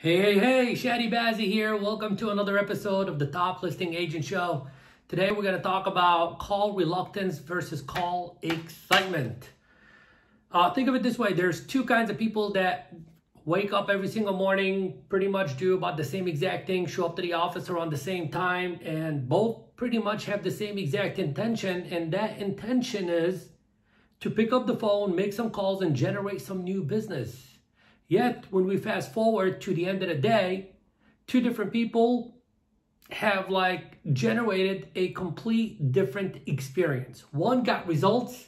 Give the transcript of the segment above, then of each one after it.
Hey, Chadi Bazzi here. Welcome to another episode of the Top Listing Agent Show. Today we're going to talk about call reluctance versus call excitement. Think of it this way. There's two kinds of people that wake up every single morning, pretty much do about the same exact thing, show up to the office around the same time, and both pretty much have the same exact intention. And that intention is to pick up the phone, make some calls, and generate some new business. Yet, when we fast forward to the end of the day, two different people have generated a complete different experience. One got results,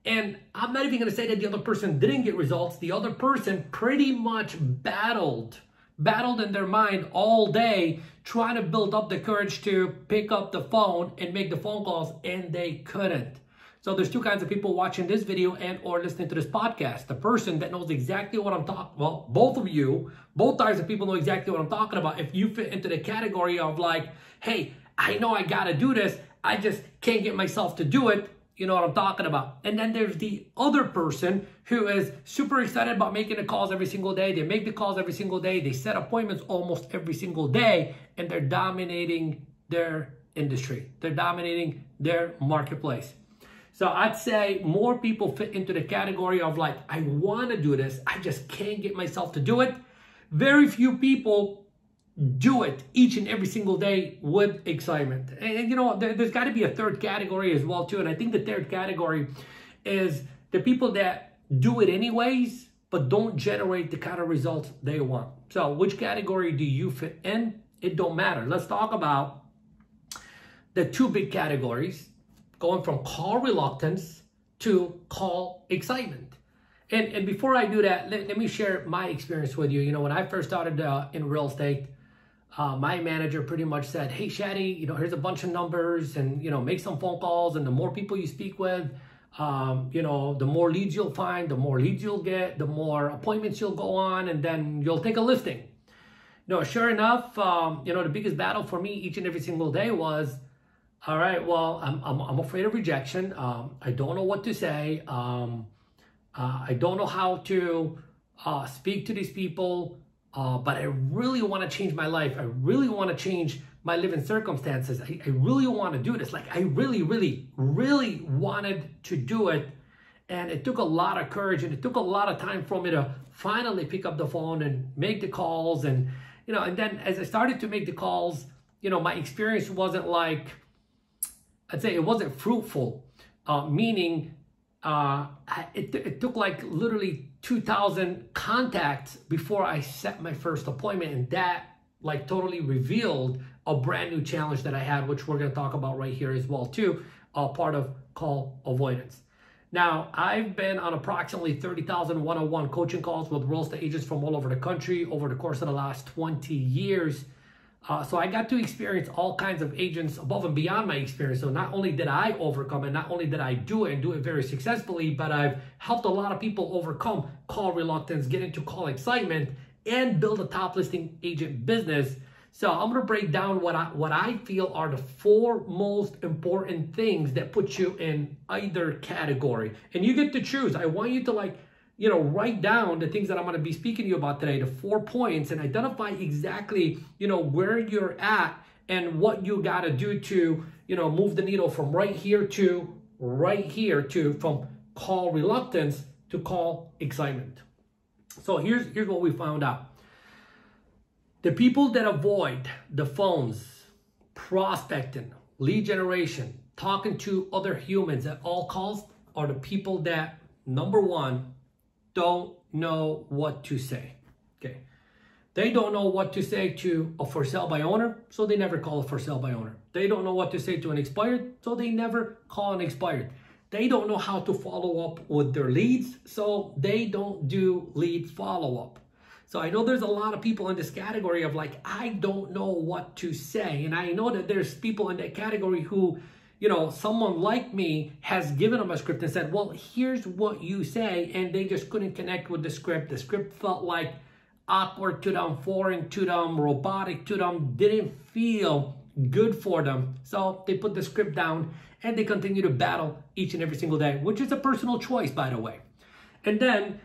and I'm not even going to say that the other person didn't get results. The other person pretty much battled in their mind all day, trying to build up the courage to pick up the phone and make the phone calls, and they couldn't. So there's two kinds of people watching this video and or listening to this podcast. The person that knows exactly what I'm talking about, both types of people know exactly what I'm talking about. If you fit into the category of hey, I know I got to do this, I just can't get myself to do it, you know what I'm talking about. And then there's the other person who is super excited about making the calls every single day. They make the calls every single day. They set appointments almost every single day, and they're dominating their industry. They're dominating their marketplace. So I'd say more people fit into the category of I want to do this, I just can't get myself to do it. Very few people do it each and every single day with excitement. And there's got to be a third category as well too. And I think the third category is the people that do it anyways, but don't generate the kind of results they want. So which category do you fit in? It don't matter. Let's talk about the two big categories, going from call reluctance to call excitement. And before I do that, let me share my experience with you. When I first started in real estate, my manager pretty much said, hey, Chadi, here's a bunch of numbers and, make some phone calls. And the more people you speak with, the more leads you'll find, the more leads you'll get, the more appointments you'll go on, and then you'll take a listing. Sure enough, the biggest battle for me each and every single day was, all right, well, I'm afraid of rejection. I don't know what to say. I don't know how to speak to these people, but I really want to change my life. I really want to change my living circumstances. I really want to do this. I really, really, really wanted to do it. And it took a lot of courage, and it took a lot of time for me to finally pick up the phone and make the calls. And, and then as I started to make the calls, my experience wasn't I'd say it wasn't fruitful, meaning it took literally 2,000 contacts before I set my first appointment. And that totally revealed a brand new challenge that I had, which we're going to talk about right here as well too, part of call avoidance. Now, I've been on approximately 30,000 one-on-one coaching calls with real estate agents from all over the country over the course of the last 20 years. So I got to experience all kinds of agents above and beyond my experience. So not only did I overcome it, not only did I do it and do it very successfully, but I've helped a lot of people overcome call reluctance, get into call excitement, and build a top listing agent business. So I'm going to break down what I feel are the four most important things that put you in either category. And you get to choose. I want you to write down the things that I'm going to be speaking to you about today, the 4 points, and identify exactly, where you're at and what you got to do to, move the needle from right here to from call reluctance to call excitement. So here's what we found out. The people that avoid the phones, prospecting, lead generation, talking to other humans at all costs are the people that, number one, don't know what to say. Okay. They don't know what to say to a for sale by owner, so they never call a for sale by owner. They don't know what to say to an expired, so they never call an expired. They don't know how to follow up with their leads, so they don't do lead follow-up. So I know there's a lot of people in this category of I don't know what to say. And I know that there's people in that category who, someone like me has given them a script and said, well, here's what you say. And they just couldn't connect with the script. The script felt awkward to them, foreign to them, robotic to them, didn't feel good for them. So they put the script down and they continue to battle each and every single day, which is a personal choice, by the way. And then,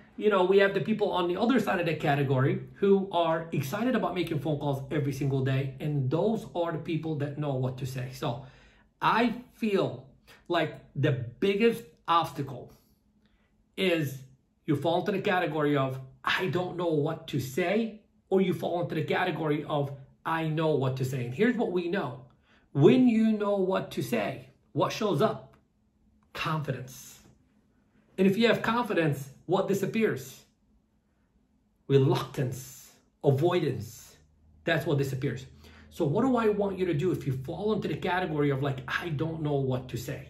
we have the people on the other side of the category who are excited about making phone calls every single day. And those are the people that know what to say. So I feel like the biggest obstacle is you fall into the category of, I don't know what to say, or you fall into the category of, I know what to say. And here's what we know. When you know what to say, what shows up? Confidence. And if you have confidence, what disappears? Reluctance, avoidance. That's what disappears. So what do I want you to do if you fall into the category of like, I don't know what to say?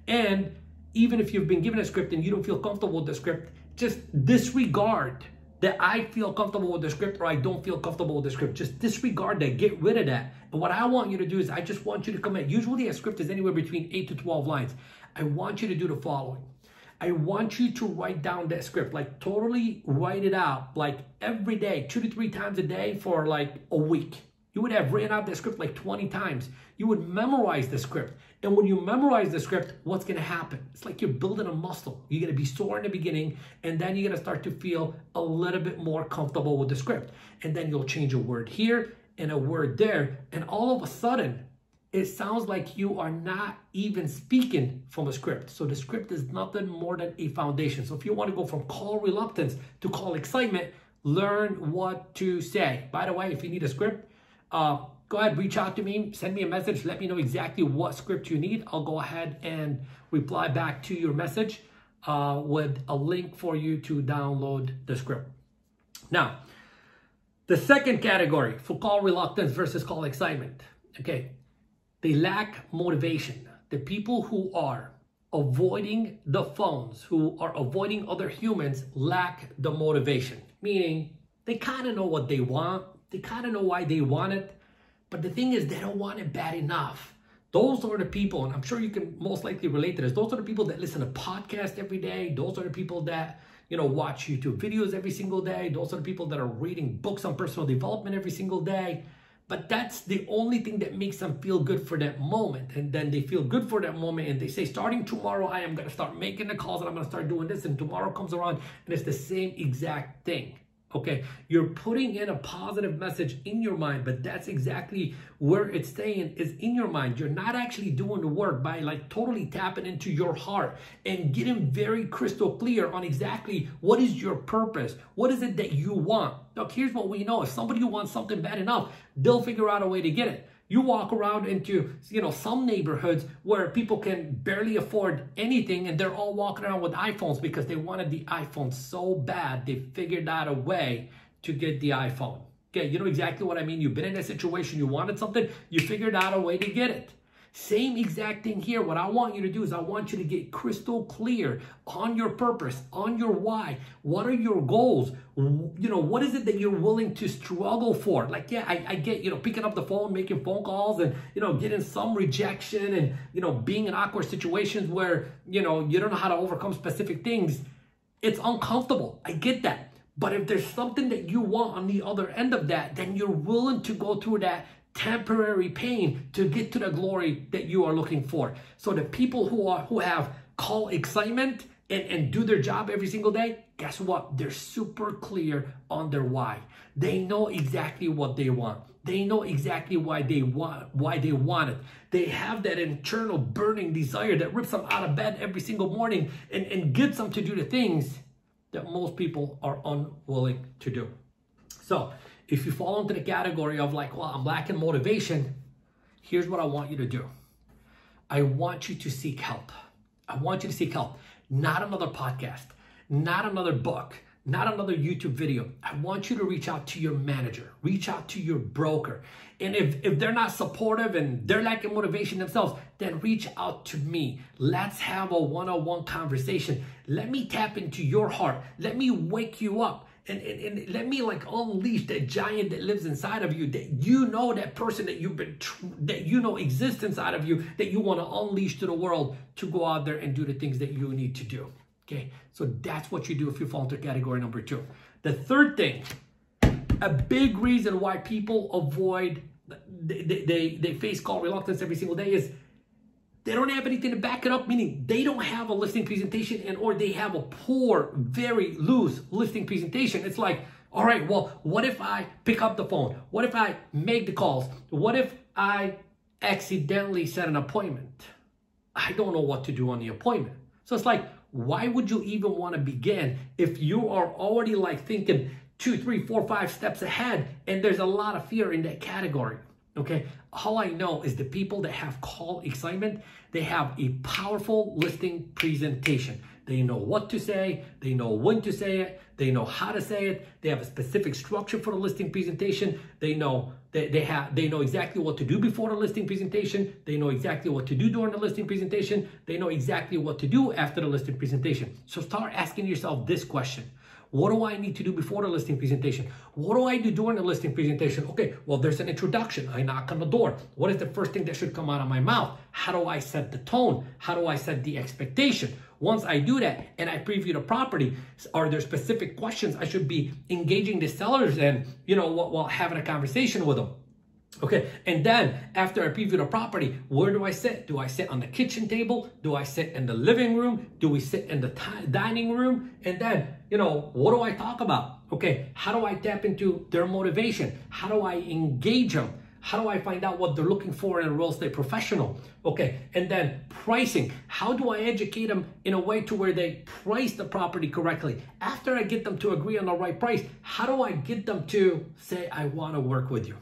And even if you've been given a script and you don't feel comfortable with the script, just disregard that I feel comfortable with the script or I don't feel comfortable with the script. Just disregard that, get rid of that. And what I want you to do is I just want you to commit. Usually a script is anywhere between 8 to 12 lines. I want you to do the following. I want you to write down that script, like totally write it out, like every day, 2 to 3 times a day for like a week. You would have written out the script like 20 times. You would memorize the script. And when you memorize the script, what's going to happen? It's like you're building a muscle. You're going to be sore in the beginning, and then you're going to start to feel a little bit more comfortable with the script. And then you'll change a word here and a word there. And all of a sudden, it sounds like you are not even speaking from a script. So the script is nothing more than a foundation. So if you want to go from call reluctance to call excitement, learn what to say. By the way, if you need a script, go ahead, reach out to me, send me a message, let me know exactly what script you need. I'll go ahead and reply back to your message with a link for you to download the script. Now, the second category for call reluctance versus call excitement, okay, they lack motivation. The people who are avoiding the phones, who are avoiding other humans, lack the motivation, meaning they kind of know what they want. They kind of know why they want it, but the thing is they don't want it bad enough. Those are the people, and I'm sure you can most likely relate to this. Those are the people that listen to podcasts every day. Those are the people that, watch YouTube videos every single day. Those are the people that are reading books on personal development every single day. But that's the only thing that makes them feel good for that moment. And then they feel good for that moment and they say, starting tomorrow, I am going to start making the calls and I'm going to start doing this. And tomorrow comes around and it's the same exact thing. Okay, you're putting in a positive message in your mind, but that's exactly where it's staying, is in your mind. You're not actually doing the work by like totally tapping into your heart and getting very crystal clear on exactly what is your purpose. What is it that you want? Look, here's what we know. If somebody wants something bad enough, they'll figure out a way to get it. You walk around into, some neighborhoods where people can barely afford anything and they're all walking around with iPhones because they wanted the iPhone so bad, they figured out a way to get the iPhone. Okay, you know exactly what I mean. You've been in a situation, you wanted something, you figured out a way to get it. Same exact thing here. What I want you to do is I want you to get crystal clear on your purpose, on your why. What are your goals? What is it that you're willing to struggle for? Like, yeah, I get, picking up the phone, making phone calls and, getting some rejection and, being in awkward situations where, you don't know how to overcome specific things. It's uncomfortable. I get that. But if there's something that you want on the other end of that, then you're willing to go through that temporary pain to get to the glory that you are looking for. So the people who have call excitement and do their job every single day, guess what? They're super clear on their why. They know exactly what they want. They know exactly why they want it. They have that internal burning desire that rips them out of bed every single morning and gets them to do the things that most people are unwilling to do. So if you fall into the category of like, well, I'm lacking motivation, here's what I want you to do. I want you to seek help. I want you to seek help. Not another podcast, not another book, not another YouTube video. I want you to reach out to your manager, reach out to your broker. And if they're not supportive and they're lacking motivation themselves, then reach out to me. Let's have a one-on-one conversation. Let me tap into your heart. Let me wake you up. And let me like unleash that giant that lives inside of you, that that person that exists inside of you, that you want to unleash to the world to go out there and do the things that you need to do. Okay, so that's what you do if you fall into category number 2. The third thing, a big reason why people avoid, they face call reluctance every single day is they don't have anything to back it up, meaning they don't have a listing presentation and or they have a poor, very loose listing presentation. It's like, all right, well, what if I pick up the phone? What if I make the calls? What if I accidentally set an appointment? I don't know what to do on the appointment. So it's like, why would you even want to begin if you are already like thinking 2, 3, 4, 5 steps ahead, and there's a lot of fear in that category? Okay, all I know is the people that have call excitement, they have a powerful listing presentation. They know what to say, they know when to say it, they know how to say it, they have a specific structure for the listing presentation, they know they know exactly what to do before the listing presentation, they know exactly what to do during the listing presentation, they know exactly what to do after the listing presentation. So start asking yourself this question. What do I need to do before the listing presentation? What do I do during the listing presentation? Okay, well, there's an introduction. I knock on the door. What is the first thing that should come out of my mouth? How do I set the tone? How do I set the expectation? Once I do that and I preview the property, are there specific questions I should be engaging the sellers in, while having a conversation with them? Okay, and then after I preview the property, where do I sit? Do I sit on the kitchen table? Do I sit in the living room? Do we sit in the dining room? And then, what do I talk about? Okay, how do I tap into their motivation? How do I engage them? How do I find out what they're looking for in a real estate professional? Okay, and then pricing. How do I educate them in a way to where they price the property correctly? After I get them to agree on the right price, how do I get them to say, I want to work with you?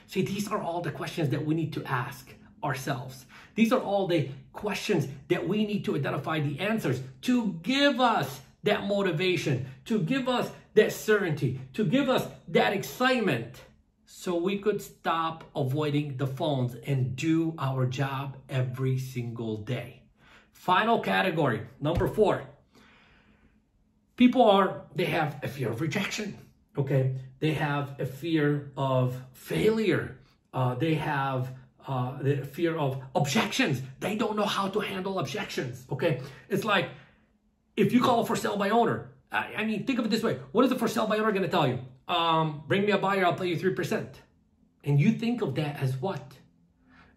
See, these are all the questions that we need to ask ourselves. These are all the questions that we need to identify the answers to give us that motivation, to give us that certainty, to give us that excitement, so we could stop avoiding the phones and do our job every single day. Final category, number 4. They have a fear of rejection. Okay, they have a fear of failure. They have the fear of objections. They don't know how to handle objections. Okay, it's like if you call for sale by owner. I mean, think of it this way. What is the for sale by owner going to tell you? Bring me a buyer, I'll pay you 3%. And you think of that as what?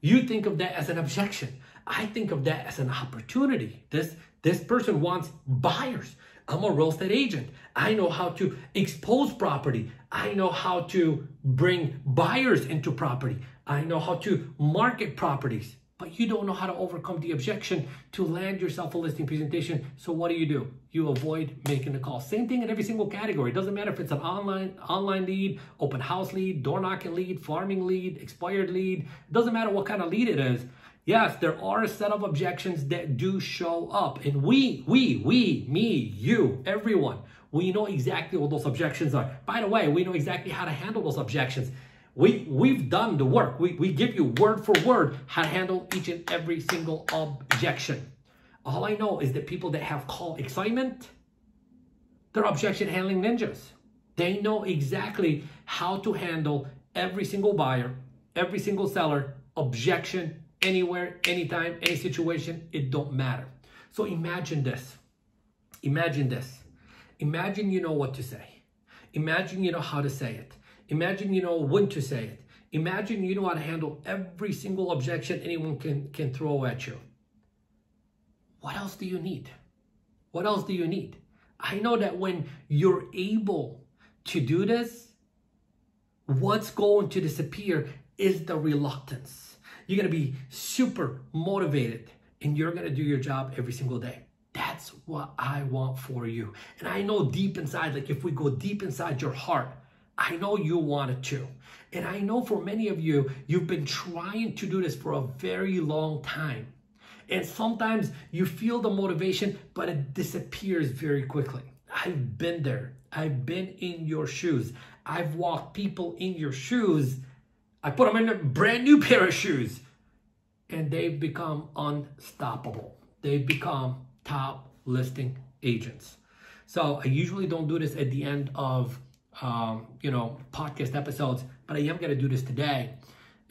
You think of that as an objection. I think of that as an opportunity. This person wants buyers. I'm a real estate agent. I know how to expose property. I know how to bring buyers into property. I know how to market properties. But you don't know how to overcome the objection to land yourself a listing presentation. So what do? You avoid making the call. Same thing in every single category. It doesn't matter if it's an online lead, open house lead, door knocking lead, farming lead, expired lead. It doesn't matter what kind of lead it is. Yes, there are a set of objections that do show up. And we, me, you, everyone, we know exactly what those objections are. By the way, we know exactly how to handle those objections. We've done the work. We give you word for word how to handle each and every single objection. All I know is that people that have call excitement, they're objection handling ninjas. They know exactly how to handle every single buyer, every single seller, objection, anywhere, anytime, any situation, it don't matter. So imagine this. Imagine this. Imagine you know what to say. Imagine you know how to say it. Imagine you know when to say it. Imagine you know how to handle every single objection anyone can throw at you. What else do you need? What else do you need? I know that when you're able to do this, what's going to disappear is the reluctance. You're going to be super motivated and you're going to do your job every single day. That's what I want for you. And I know deep inside, like if we go deep inside your heart, I know you want it too. And I know for many of you, you've been trying to do this for a very long time. And sometimes you feel the motivation, but it disappears very quickly. I've been there. I've been in your shoes. I've walked people in your shoes. I put them in a brand new pair of shoes and they've become unstoppable. They've become top listing agents. So I usually don't do this at the end of podcast episodes, but I am going to do this today,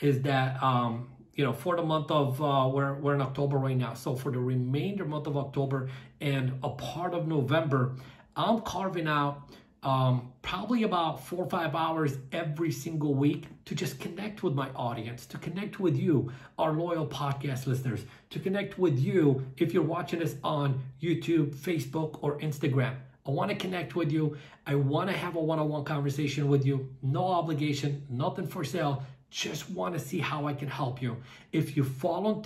is that, for the month of, we're in October right now. So for the remainder month of October and a part of November, I'm carving out probably about 4 or 5 hours every single week to just connect with my audience, to connect with you, our loyal podcast listeners, to connect with you if you're watching this on YouTube, Facebook, or Instagram. I want to connect with you. I want to have a one-on-one conversation with you. No obligation, nothing for sale. Just want to see how I can help you. If you fall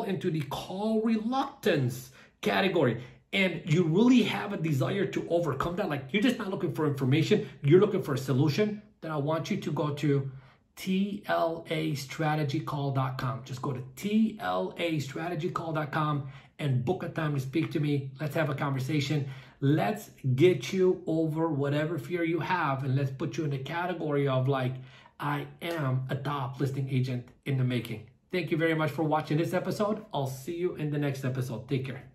into the call reluctance category, and you really have a desire to overcome that, like you're just not looking for information, you're looking for a solution, then I want you to go to TLAstrategycall.com. Just go to TLAstrategycall.com and book a time to speak to me. Let's have a conversation. Let's get you over whatever fear you have, and let's put you in the category of like, I am a top listing agent in the making. Thank you very much for watching this episode. I'll see you in the next episode. Take care.